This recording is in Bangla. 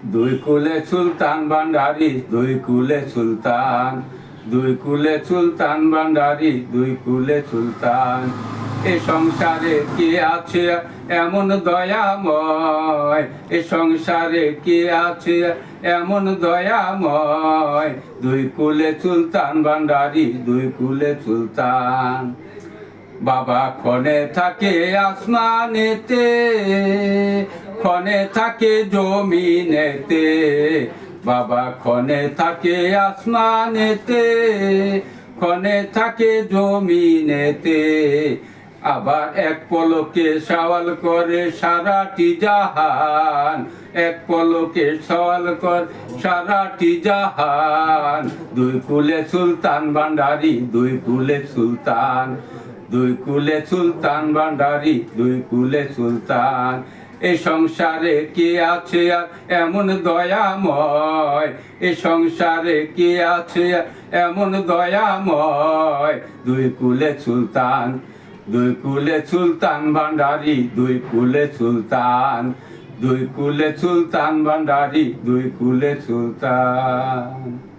দুই কুলে সুলতান ভান্ডারি, দুই কুলে সুলতান, দুই কুলে সুলতান ভান্ডারি, দুই কুলে সুলতান। এ সংসারে কি আছে এমন দয়াময়, এ সংসারে কি আছে এমন দয়াময়, দুই কুলে সুলতান ভান্ডারি, দুই কুলে সুলতান। বাবা ক্ষণে থাকে আসমানেতে, ক্ষণে থাকে জমিনেতে, বাবা ক্ষণে থাকে আসমানেতে, ক্ষণে থাকে জমিনেতে, আবার এক পলকে সওয়াল করে সারাটি জাহান, এক পলকে সওয়াল কর সারাটি জাহান। দুই কুলে সুলতান ভান্ডারি, দুই কুলে সুলতান, দুই কুলে সুলতান ভান্ডারি, দুই কুলে সুলতান। এই সংসারে কে আছে এমন দয়াময়, এই সংসারে কে আছে এমন দয়াময়, দুই কুলে সুলতান, দুই কুলে সুলতান ভান্ডারি, দুই কুলে সুলতান, দুই কুলে সুলতান ভান্ডারি, দুই কুলে সুলতান।